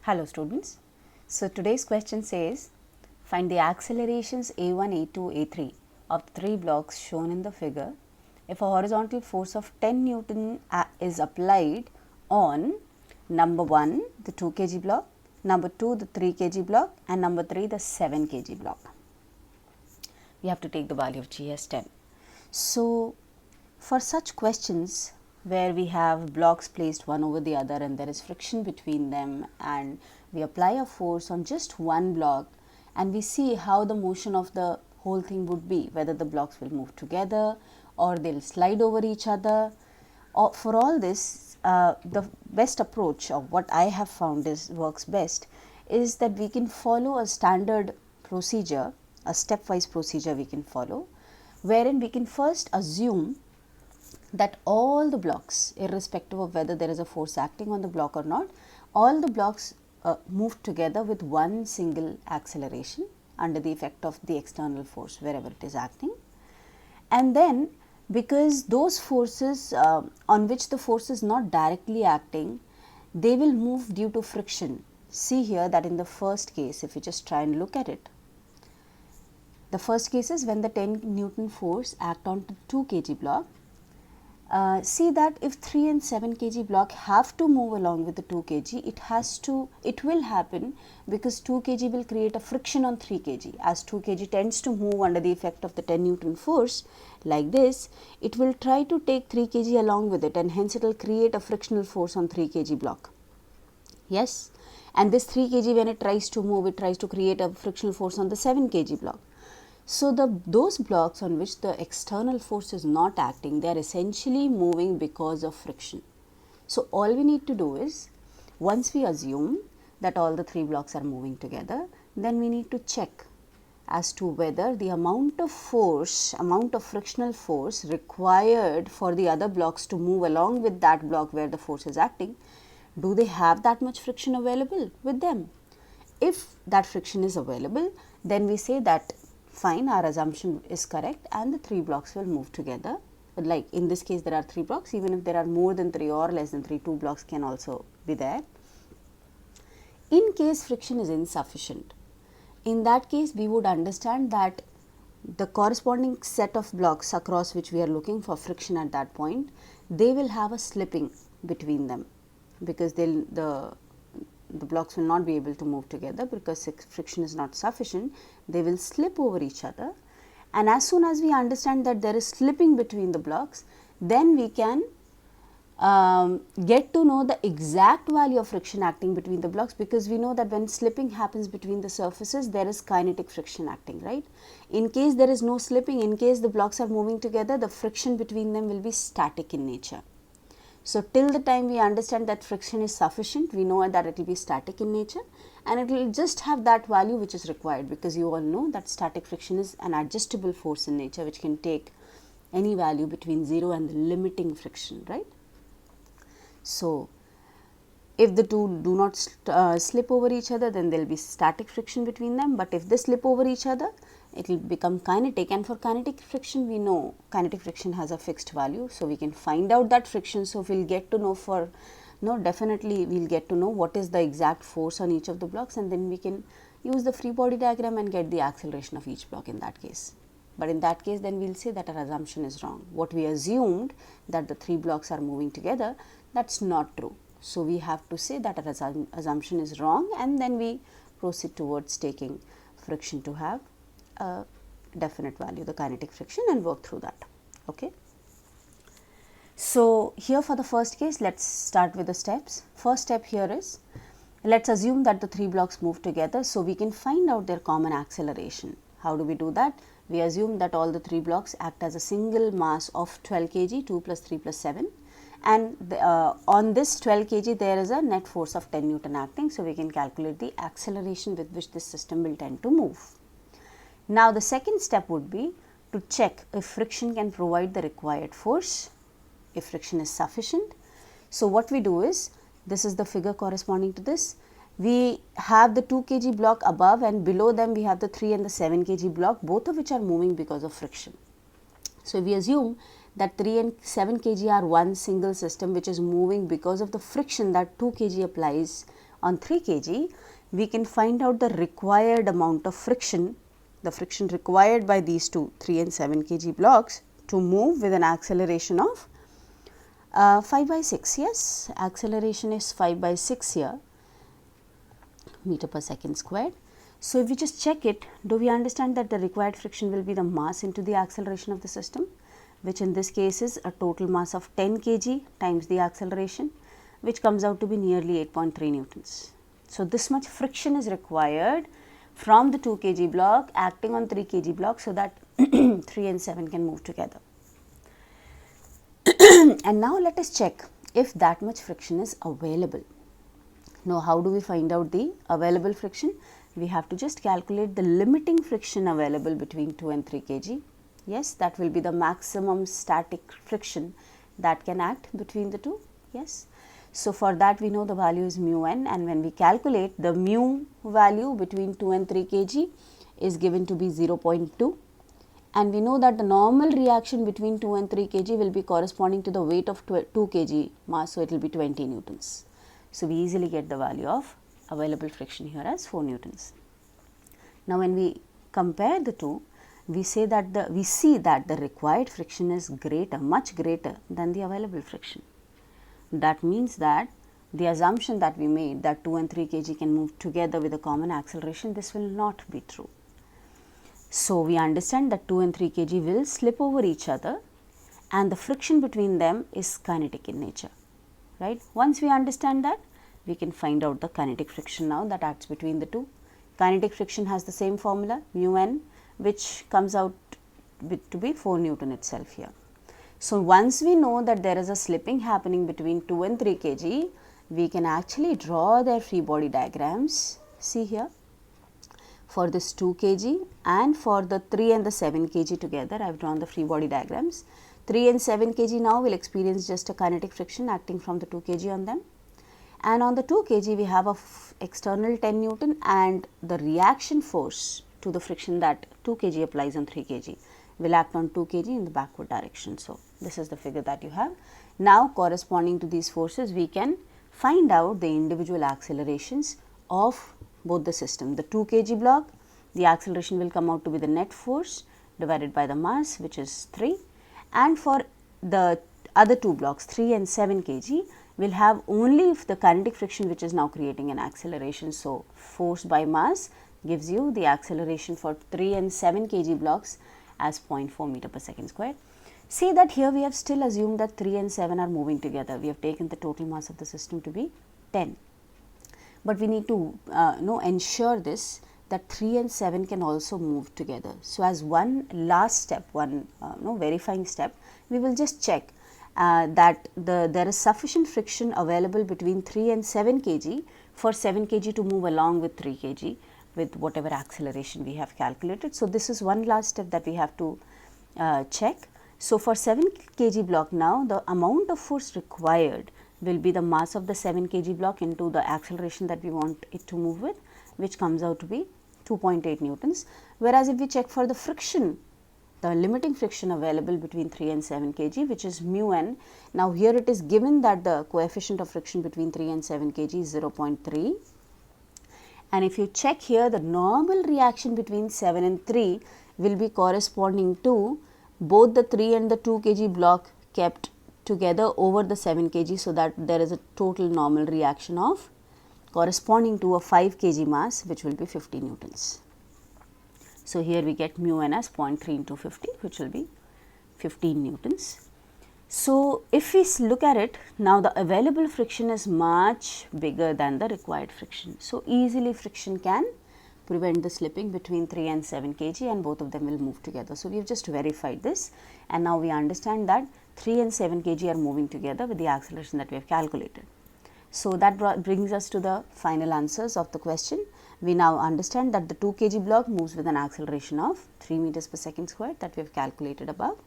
Hello students. So today's question says find the accelerations a1, a2, a3 of the three blocks shown in the figure if a horizontal force of 10 Newton is applied on number 1 the 2 kg block, number 2 the 3 kg block and number 3 the 7 kg block. We have to take the value of G as 10. So for such questions where we have blocks placed one over the other and there is friction between them and we apply a force on just one block and we see how the motion of the whole thing would be, whether the blocks will move together or they'll slide over each other. For all this, the best approach of what I have found works best is that we can follow a standard procedure, a stepwise procedure we can follow, wherein we can first assume that all the blocks, irrespective of whether there is a force acting on the block or not, all the blocks move together with one single acceleration under the effect of the external force wherever it is acting. And then because those forces on which the force is not directly acting, they will move due to friction. See here that in the first case, if you just try and look at it, the first case is when the 10 Newton force act on the 2 kg block. See that if 3 and 7 kg block have to move along with the 2 kg, it will happen because 2 kg will create a friction on 3 kg. As 2 kg tends to move under the effect of the 10 Newton force like this, it will try to take 3 kg along with it and hence it will create a frictional force on 3 kg block. Yes, and this 3 kg when it tries to move, it tries to create a frictional force on the 7 kg block. So those blocks on which the external force is not acting, they are essentially moving because of friction. So all we need to do is, once we assume that all the three blocks are moving together, then we need to check as to whether the amount of force, amount of frictional force required for the other blocks to move along with that block where the force is acting, do they have that much friction available with them? If that friction is available, then we say that fine, our assumption is correct and the three blocks will move together. But like in this case there are three blocks, even if there are more than 3 or less than 3, 2 blocks can also be there. In case friction is insufficient, in that case we would understand that the corresponding set of blocks across which we are looking for friction at that point, they will have a slipping between them because the blocks will not be able to move together because friction is not sufficient. They will slip over each other, and as soon as we understand that there is slipping between the blocks, then we can get to know the exact value of friction acting between the blocks, because we know that when slipping happens between the surfaces, there is kinetic friction acting, right? In case there is no slipping, in case the blocks are moving together, the friction between them will be static in nature. So till the time we understand that friction is sufficient, we know that it will be static in nature and it will just have that value which is required, because you all know that static friction is an adjustable force in nature which can take any value between 0 and the limiting friction, right? So if the two do not slip over each other, then there will be static friction between them, but if they slip over each other, it will become kinetic, and for kinetic friction we know kinetic friction has a fixed value, so we can find out that friction. So we will get to know definitely we will get to know what is the exact force on each of the blocks, and then we can use the free body diagram and get the acceleration of each block in that case. But in that case then we will say that our assumption is wrong. What we assumed, that the three blocks are moving together, that is not true. So we have to say that our assumption is wrong, and then we proceed towards taking friction to have a definite value, the kinetic friction, and work through that. Okay. So here for the first case, let's start with the steps. First step here is, let's assume that the three blocks move together, so we can find out their common acceleration. How do we do that? We assume that all the three blocks act as a single mass of 12 kg, 2 plus 3 plus 7, and on this 12 kg there is a net force of 10 Newton acting, so we can calculate the acceleration with which this system will tend to move. Now the second step would be to check if friction can provide the required force, if friction is sufficient. So what we do is, this is the figure corresponding to this. We have the 2 kg block above, and below them we have the 3 and the 7 kg block, both of which are moving because of friction. So we assume that 3 and 7 kg are one single system which is moving because of the friction that 2 kg applies on 3 kg, we can find out the required amount of friction, the friction required by these two 3 and 7 kg blocks to move with an acceleration of 5 by 6. Yes, acceleration is 5 by 6 here, meter per second squared. So, if we just check it, do we understand that the required friction will be the mass into the acceleration of the system, which in this case is a total mass of 10 kg times the acceleration, which comes out to be nearly 8.3 newtons. So, this much friction is required from the 2 kg block acting on 3 kg block, so that 3 and 7 can move together. And now let us check if that much friction is available. Now, how do we find out the available friction? We have to just calculate the limiting friction available between 2 and 3 kg. Yes, that will be the maximum static friction that can act between the two. Yes. So, for that we know the value is mu n, and when we calculate the mu value between 2 and 3 kg is given to be 0.2, and we know that the normal reaction between 2 and 3 kg will be corresponding to the weight of 2 kg mass, so it will be 20 newtons. So, we easily get the value of available friction here as 4 newtons. Now, when we compare the two, we see that the required friction is greater, much greater than the available friction. That means that the assumption that we made that 2 and 3 kg can move together with a common acceleration, this will not be true. So, we understand that 2 and 3 kg will slip over each other, and the friction between them is kinetic in nature, right. Once we understand that, we can find out the kinetic friction now that acts between the two. Kinetic friction has the same formula, mu n, which comes out to be 4 Newton itself here. So, once we know that there is a slipping happening between 2 and 3 kg, we can actually draw their free body diagrams. See here, for this 2 kg and for the 3 and the 7 kg together, I have drawn the free body diagrams. 3 and 7 kg now will experience just a kinetic friction acting from the 2 kg on them, and on the 2 kg we have a external 10 Newton and the reaction force to the friction that 2 kg applies on 3 kg will act on 2 kg in the backward direction. So, this is the figure that you have. Now, corresponding to these forces, we can find out the individual accelerations of both the system. The 2 kg block, the acceleration will come out to be the net force divided by the mass, which is 3, and for the other two blocks 3 and 7 kg will have only the kinetic friction, which is now creating an acceleration. So, force by mass gives you the acceleration for 3 and 7 kg blocks as 0.4 meter per second squared. See that here we have still assumed that 3 and 7 are moving together. We have taken the total mass of the system to be 10, but we need to ensure this that 3 and 7 can also move together. So, as one last step, verifying step, we will just check that there is sufficient friction available between 3 and 7 kg for 7 kg to move along with 3 kg with whatever acceleration we have calculated. So, this is one last step that we have to check. So, for 7 kg block now, the amount of force required will be the mass of the 7 kg block into the acceleration that we want it to move with, which comes out to be 2.8 newtons. Whereas, if we check for the friction, the limiting friction available between 3 and 7 kg, which is mu n. Now, here it is given that the coefficient of friction between 3 and 7 kg is 0.3. And if you check here, the normal reaction between 7 and 3 will be corresponding to both the 3 and the 2 kg block kept together over the 7 kg, so that there is a total normal reaction of corresponding to a 5 kg mass, which will be 50 newtons. So, here we get mu n as 0.3 into 50, which will be 15 newtons. So, if we look at it, now the available friction is much bigger than the required friction. So, easily friction can prevent the slipping between 3 and 7 kg, and both of them will move together. So, we have just verified this, and now we understand that 3 and 7 kg are moving together with the acceleration that we have calculated. So, that brings us to the final answers of the question. We now understand that the 2 kg block moves with an acceleration of 3 meters per second squared that we have calculated above,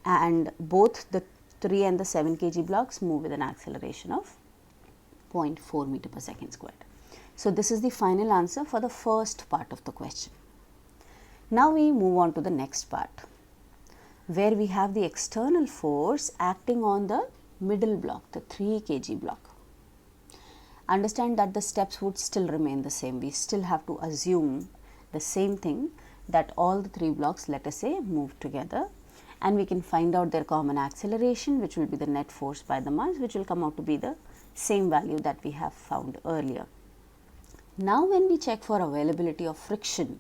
and both the 3 and the 7 kg blocks move with an acceleration of 0.4 meter per second squared. So, this is the final answer for the first part of the question. Now, we move on to the next part, where we have the external force acting on the middle block, the 3 kg block. understand that the steps would still remain the same. We still have to assume the same thing, that all the 3 blocks, let us say, move together, and we can find out their common acceleration, which will be the net force by the mass, which will come out to be the same value that we have found earlier. Now, when we check for availability of friction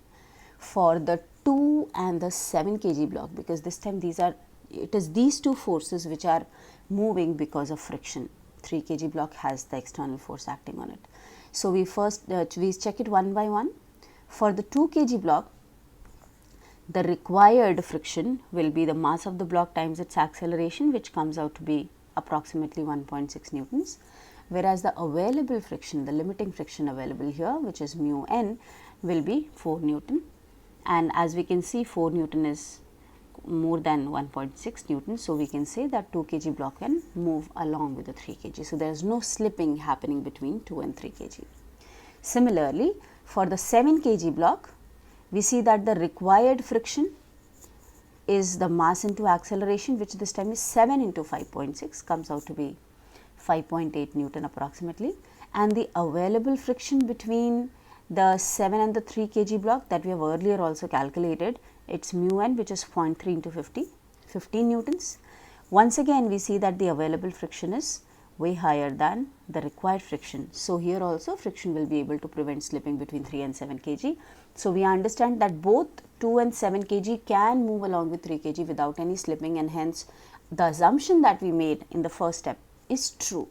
for the 2 and the 7 kg block, because this time it is these two forces which are moving because of friction. 3 kg block has the external force acting on it. So, we first we check it one by one. For the 2 kg block, the required friction will be the mass of the block times its acceleration, which comes out to be approximately 1.6 newtons, whereas the available friction, the limiting friction available here, which is mu n, will be 4 Newton, and as we can see 4 Newton is more than 1.6 Newton. So, we can say that 2 kg block can move along with the 3 kg. So, there is no slipping happening between 2 and 3 kg. Similarly, for the 7 kg block, we see that the required friction is the mass into acceleration, which this time is 7 into 5.6, comes out to be 5.8 Newton approximately, and the available friction between the 7 and the 3 kg block, that we have earlier also calculated, its mu n, which is 0.3 into 15 Newtons. Once again, we see that the available friction is way higher than the required friction. So, here also friction will be able to prevent slipping between 3 and 7 kg. So, we understand that both 2 and 7 kg can move along with 3 kg without any slipping, and hence the assumption that we made in the first step is true,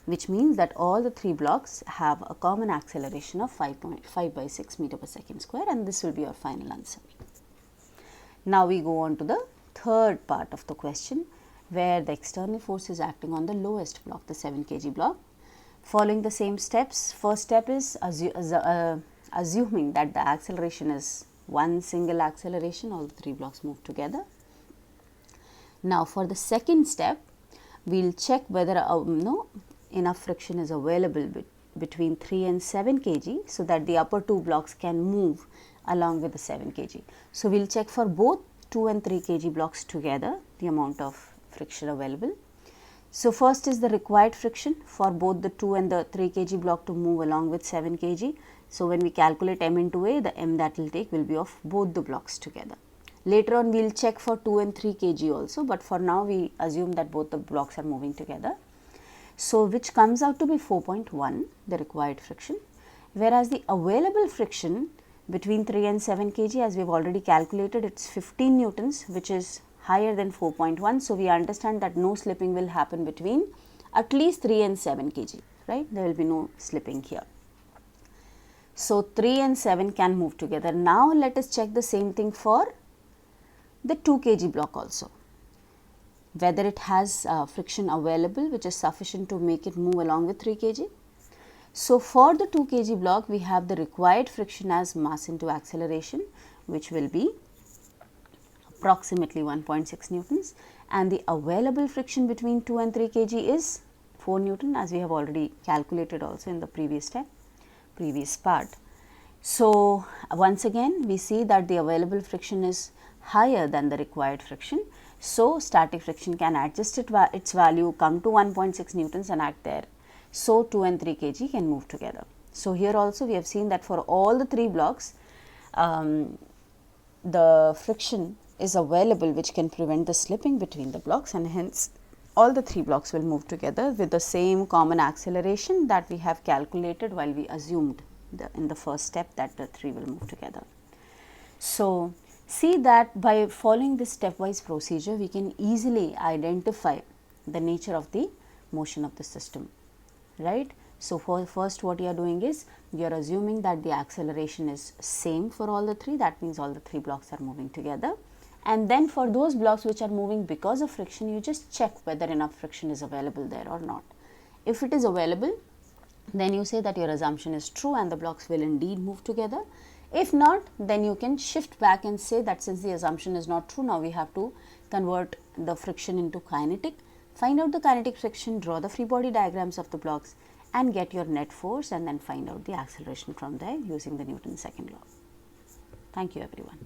which means that all the 3 blocks have a common acceleration of 5.5 by 6 meter per second square, and this will be our final answer. Now, we go on to the third part of the question, where the external force is acting on the lowest block, the 7 kg block. Following the same steps, first step is assuming that the acceleration is one single acceleration, all the 3 blocks move together. Now, for the second step, we will check whether enough friction is available between 3 and 7 kg, so that the upper 2 blocks can move along with the 7 kg. So, we will check for both 2 and 3 kg blocks together, the amount of friction available. So, first is the required friction for both the 2 and the 3 kg block to move along with 7 kg. So, when we calculate m into a, the m that will take will be of both the blocks together. Later on, we will check for 2 and 3 kg also, but for now we assume that both the blocks are moving together. So, which comes out to be 4.1, the required friction, whereas the available friction between 3 and 7 kg, as we have already calculated, it is 15 newtons, which is higher than 4.1. So, we understand that no slipping will happen between at least 3 and 7 kg, right? There will be no slipping here. So, 3 and 7 can move together. Now, let us check the same thing for the 2 kg block also, whether it has friction available which is sufficient to make it move along with 3 kg. So, for the 2 kg block, we have the required friction as mass into acceleration, which will be approximately 1.6 newtons, and the available friction between 2 and 3 kg is 4 Newton, as we have already calculated also in the previous part. So, once again we see that the available friction is higher than the required friction. So, static friction can adjust its value, come to 1.6 newtons and act there. So, 2 and 3 kg can move together. So, here also we have seen that for all the 3 blocks, the friction is available which can prevent the slipping between the blocks, and hence all the 3 blocks will move together with the same common acceleration that we have calculated while we assumed in the first step that the 3 will move together. So, see that by following this stepwise procedure, we can easily identify the nature of the motion of the system, right. So, for first what you are doing is you are assuming that the acceleration is same for all the 3, that means all the 3 blocks are moving together, and then for those blocks which are moving because of friction, you just check whether enough friction is available there or not. If it is available, then you say that your assumption is true and the blocks will indeed move together. If not, then you can shift back and say that since the assumption is not true, now we have to convert the friction into kinetic, find out the kinetic friction, draw the free body diagrams of the blocks and get your net force, and then find out the acceleration from there using the Newton's second law. Thank you everyone.